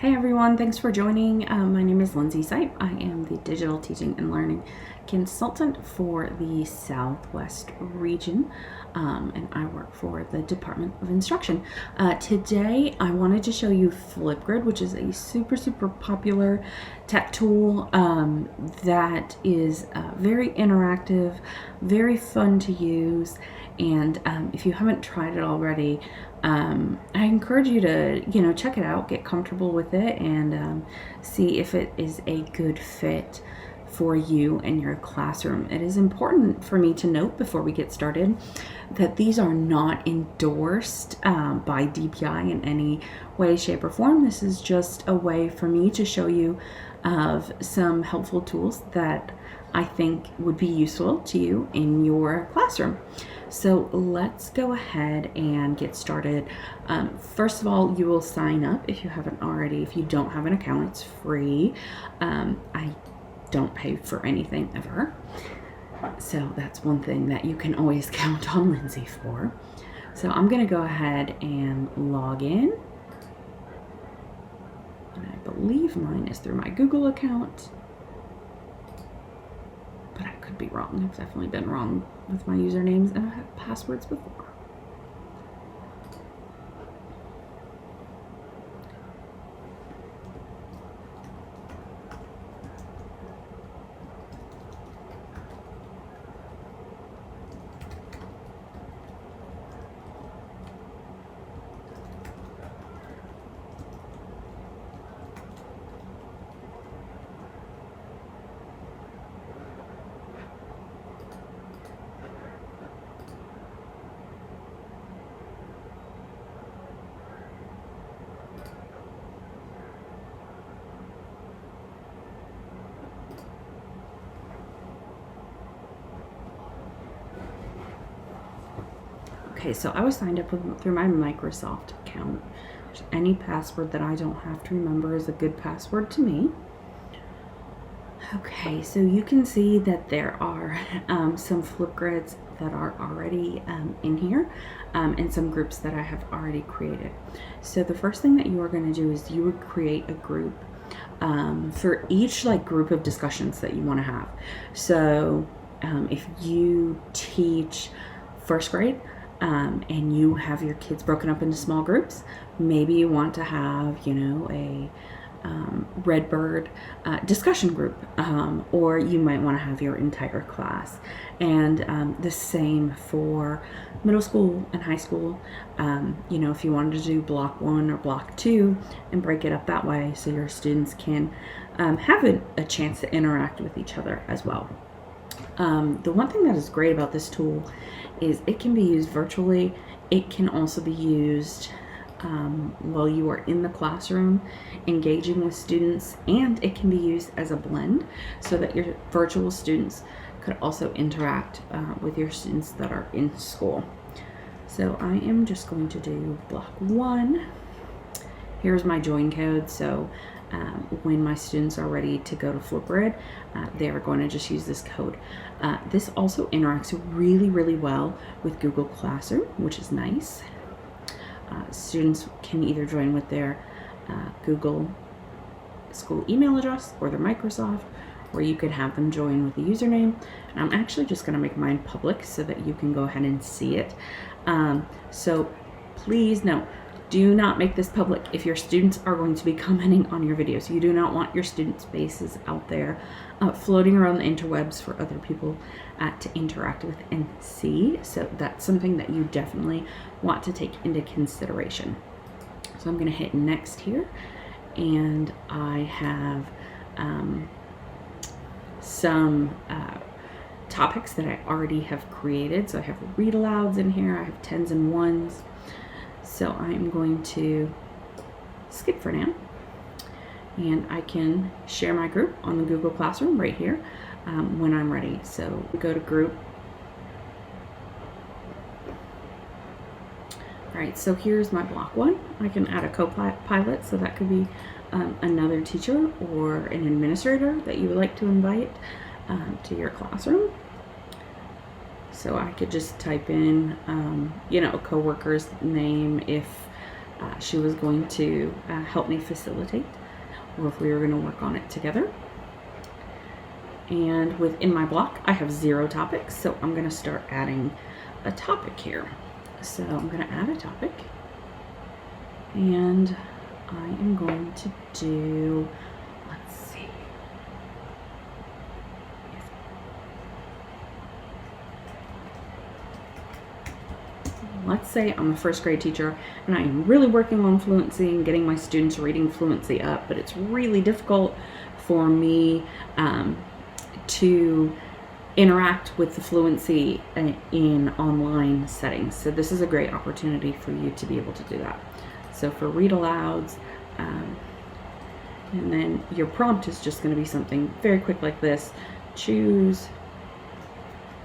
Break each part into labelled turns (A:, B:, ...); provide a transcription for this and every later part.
A: Hey everyone, thanks for joining. My name is Lindsay Sipe. I am the Digital Teaching and Learning Consultant for the Southwest region, and I work for the Department of Instruction. Today I wanted to show you FlipGrid, which is a super popular tech tool that is very interactive, very fun to use, and if you haven't tried it already, I encourage you to, check it out, get comfortable with it, and see if it is a good fit for you and your classroom. It is important for me to note before we get started that these are not endorsed by DPI in any way, shape, or form. This is just a way for me to show you of some helpful tools that I think would be useful to you in your classroom. So let's go ahead and get started. First of all, you will sign up if you haven't already. If you don't have an account, it's free. I don't pay for anything ever. So that's one thing that you can always count on Lindsay for. So I'm gonna go ahead and log in. And I believe mine is through my Google account. But I could be wrong. I've definitely been wrong with my usernames and passwords before. Okay, so I was signed up through my Microsoft account. Any password that I don't have to remember is a good password to me. Okay, so you can see that there are some FlipGrids that are already in here and some groups that I have already created. So the first thing that you are going to do is you would create a group for each group of discussions that you want to have. So if you teach first grade, and you have your kids broken up into small groups, maybe you want to have, a Redbird discussion group, or you might want to have your entire class. And the same for middle school and high school. If you wanted to do block 1 or block 2 and break it up that way so your students can have a chance to interact with each other as well. The one thing that is great about this tool is it can be used virtually. It can also be used while you are in the classroom engaging with students, and it can be used as a blend so that your virtual students could also interact with your students that are in school. So I am just going to do block 1. Here's my join code. So when my students are ready to go to FlipGrid, they are going to just use this code. This also interacts really well with Google Classroom, which is nice. Students can either join with their Google school email address or their Microsoft, or you could have them join with a username. And I'm actually just going to make mine public so that you can go ahead and see it. So please note, do not make this public if your students are going to be commenting on your videos. You do not want your students' faces out there floating around the interwebs for other people to interact with and see. So that's something that you definitely want to take into consideration. So I'm going to hit next here, and I have some topics that I already have created. So I have read alouds in here. I have 10s and 1s. So I'm going to skip for now, and I can share my group on the Google Classroom right here when I'm ready. So go to group. All right, so here's my block 1. I can add a co-pilot, so that could be another teacher or an administrator that you would like to invite to your classroom. So I could just type in, a coworker's name if she was going to help me facilitate, or if we were going to work on it together. And within my block, I have 0 topics, so I'm going to start adding a topic here. So I'm going to add a topic, and I am going to do, let's see, let's say I'm a first grade teacher and I am really working on fluency and getting my students reading fluency up, but it's really difficult for me to interact with the fluency in online settings. So this is a great opportunity for you to be able to do that. So for read alouds, and then your prompt is just going to be something very quick like this. Choose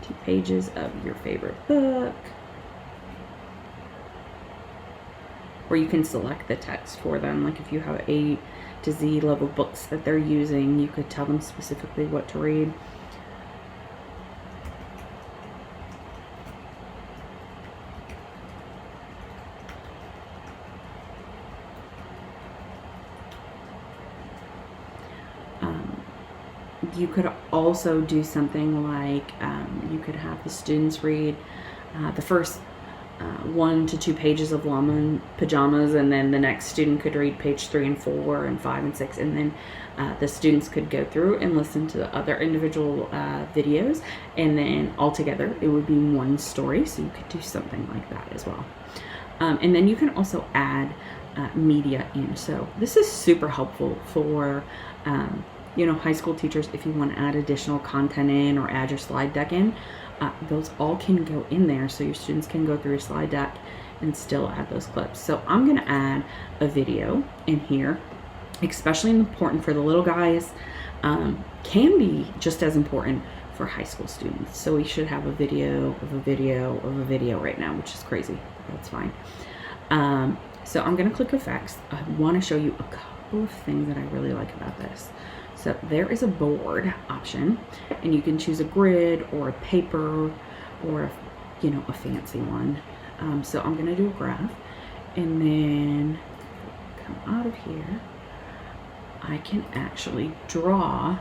A: 2 pages of your favorite book. Or you can select the text for them. Like if you have A to Z level books that they're using, you could tell them specifically what to read. You could also do something like you could have the students read the first 1 to 2 pages of Llama and Pajamas, and then the next student could read page 3 and 4 and 5 and 6, and then the students could go through and listen to the other individual videos, and then all together it would be one story. So you could do something like that as well. And then you can also add media in. So this is super helpful for high school teachers. If you want to add additional content in or add your slide deck in, those all can go in there, so your students can go through your slide deck and still add those clips. So I'm going to add a video in here, especially important for the little guys, can be just as important for high school students. So we should have a video of a video of a video right now, which is crazy. That's fine. So I'm going to click effects. I want to show you a couple of things that I really like about this. So there is a board option, and you can choose a grid or a paper or a fancy one. So I'm going to do a graph, and then come out of here. I can actually draw.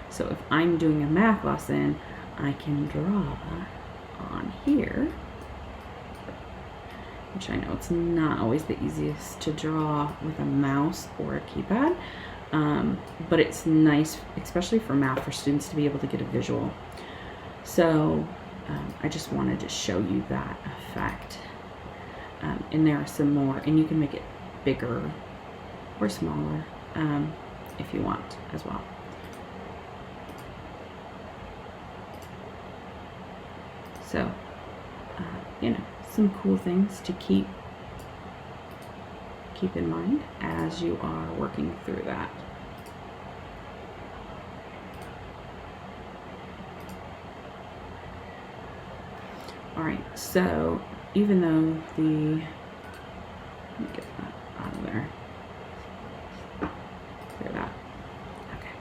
A: So if I'm doing a math lesson, I can draw on here, which I know it's not always the easiest to draw with a mouse or a keypad. But it's nice, especially for math, for students to be able to get a visual. So I just wanted to show you that effect. And there are some more, and you can make it bigger or smaller if you want as well. So, some cool things to keep in mind as you are working through that. All right, so even though let me get that out of there. Clear that. Okay.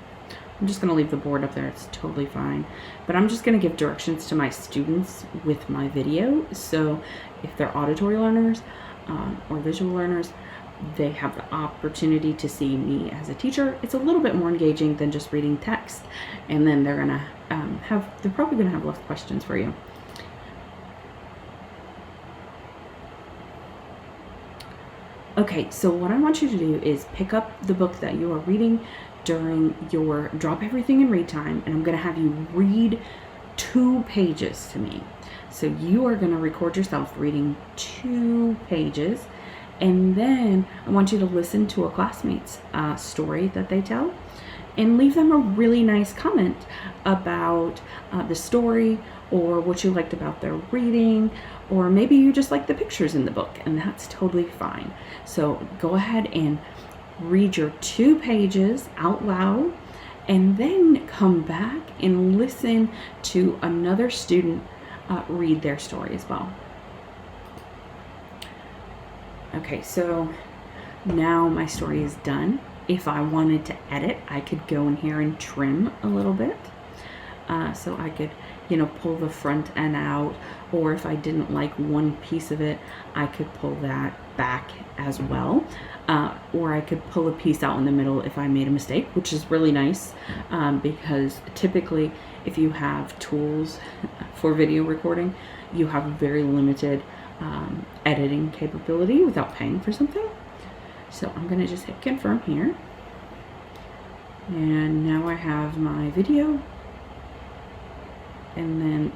A: I'm just going to leave the board up there. It's totally fine. But I'm just going to give directions to my students with my video. So if they're auditory learners or visual learners, they have the opportunity to see me as a teacher. It's a little bit more engaging than just reading text, and then they're gonna they're probably gonna have less questions for you. Okay, so what I want you to do is pick up the book that you are reading during your drop everything and read time, and I'm gonna have you read 2 pages to me. So you are gonna record yourself reading 2 pages. And then I want you to listen to a classmate's story that they tell, and leave them a really nice comment about the story, or what you liked about their reading, or maybe you just like the pictures in the book, and that's totally fine. So go ahead and read your 2 pages out loud, and then come back and listen to another student read their story as well. Okay, so now my story is done. If I wanted to edit, I could go in here and trim a little bit. So I could, pull the front end out, or if I didn't like one piece of it, I could pull that back as well. Or I could pull a piece out in the middle if I made a mistake, which is really nice, because typically if you have tools for video recording, you have very limited editing capability without paying for something. So I'm going to just hit confirm here. And now I have my video. And then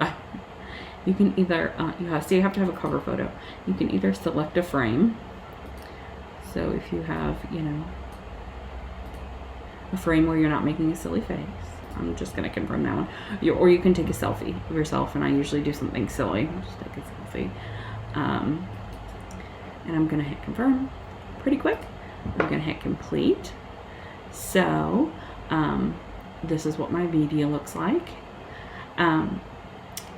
A: you can either, you have to have a cover photo. You can either select a frame. So if you have, you know, a frame where you're not making a silly face, I'm just going to confirm that one. Or you can take a selfie of yourself, and I usually do something silly. I'll just take a selfie. And I'm going to hit confirm pretty quick. I'm going to hit complete. So this is what my video looks like.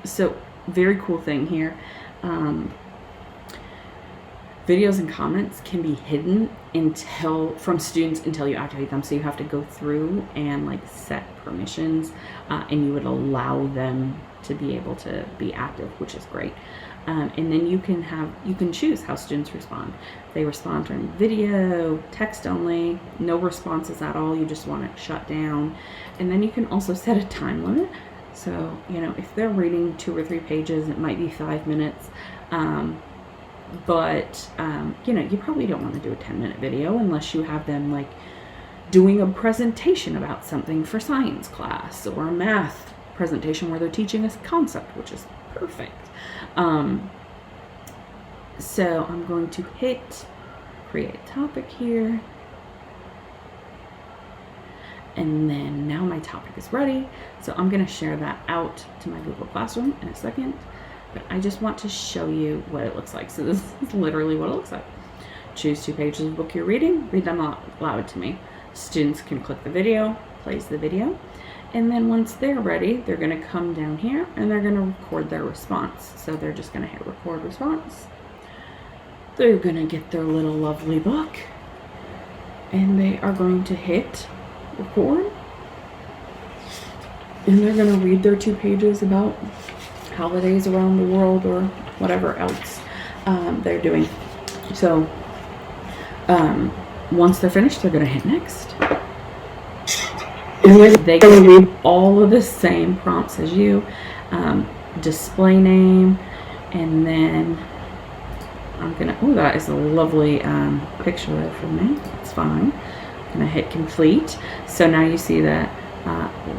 A: So very cool thing here. Videos and comments can be hidden from students until you activate them. So you have to go through and like set permissions, and you would allow them to be able to be active, which is great. And then you can choose how students respond. They respond during video, text only, no responses at all. You just want it shut down. And then you can also set a time limit. So, you know, if they're reading 2 or 3 pages, it might be 5 minutes. But you know, you probably don't want to do a 10-minute video unless you have them like doing a presentation about something for science class, or a math presentation where they're teaching us concept, which is perfect. So I'm going to hit create topic here. And then now my topic is ready. So I'm going to share that out to my Google Classroom in a second. But I just want to show you what it looks like. So this is literally what it looks like. Choose 2 pages of the book you're reading. Read them out loud to me. Students can click the video, plays the video. And then once they're ready, they're going to come down here and they're going to record their response. So they're just going to hit record response. They're going to get their little lovely book. And they are going to hit record. And they're going to read their 2 pages about holidays around the world or whatever else they're doing. So once they're finished, they're going to hit next. And they can read all of the same prompts as you. Display name, and then I'm going to, oh, that is a lovely picture there for me. It's fine. I'm going to hit complete. So now you see that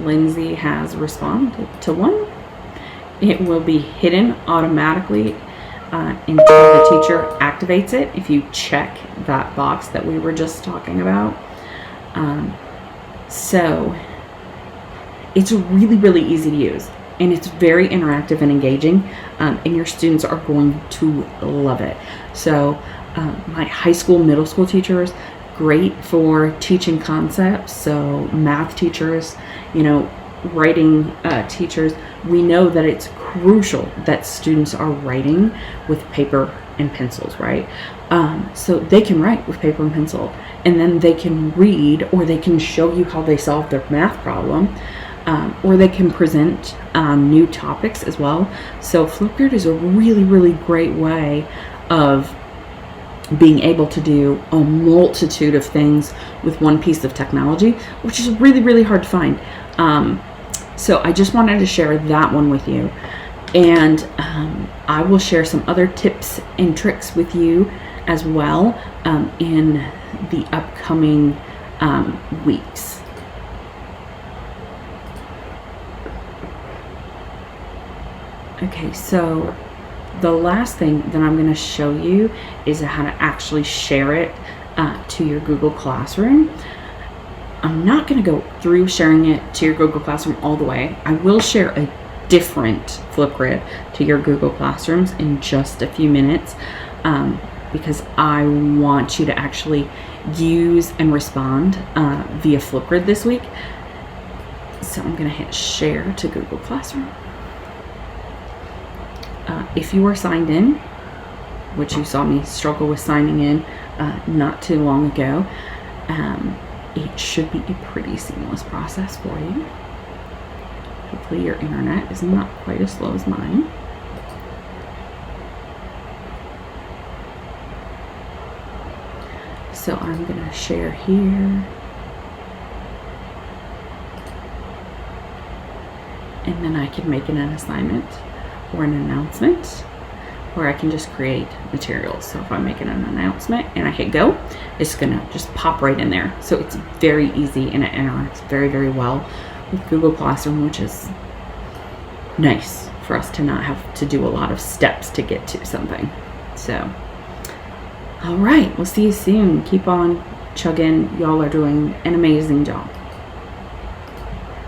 A: Lindsay has responded to 1. It will be hidden automatically until the teacher activates it, if you check that box that we were just talking about. So it's really, really easy to use, and it's very interactive and engaging, and your students are going to love it. So my high school, middle school teachers, great for teaching concepts. So math teachers, you know, writing teachers, we know that it's crucial that students are writing with paper and pencils, right? So they can write with paper and pencil, and then they can read, or they can show you how they solve their math problem, or they can present new topics as well. So FlipGrid is a really, really great way of being able to do a multitude of things with one piece of technology, which is really, really hard to find. So I just wanted to share that one with you. And I will share some other tips and tricks with you as well in the upcoming weeks. Okay, so the last thing that I'm going to show you is how to actually share it to your Google Classroom. I'm not going to go through sharing it to your Google Classroom all the way. I will share a different FlipGrid to your Google Classrooms in just a few minutes, because I want you to actually use and respond via FlipGrid this week. So I'm going to hit share to Google Classroom. If you are signed in, which you saw me struggle with signing in not too long ago, it should be a pretty seamless process for you. Hopefully your internet is not quite as slow as mine. So I'm gonna share here. And then I can make it an assignment or an announcement, or I can just create materials. So if I'm making an announcement and I hit go, it's gonna just pop right in there. So it's very easy and it interacts very, very well with Google Classroom, which is nice for us to not have to do a lot of steps to get to something. So, all right, we'll see you soon. Keep on chugging. Y'all are doing an amazing job.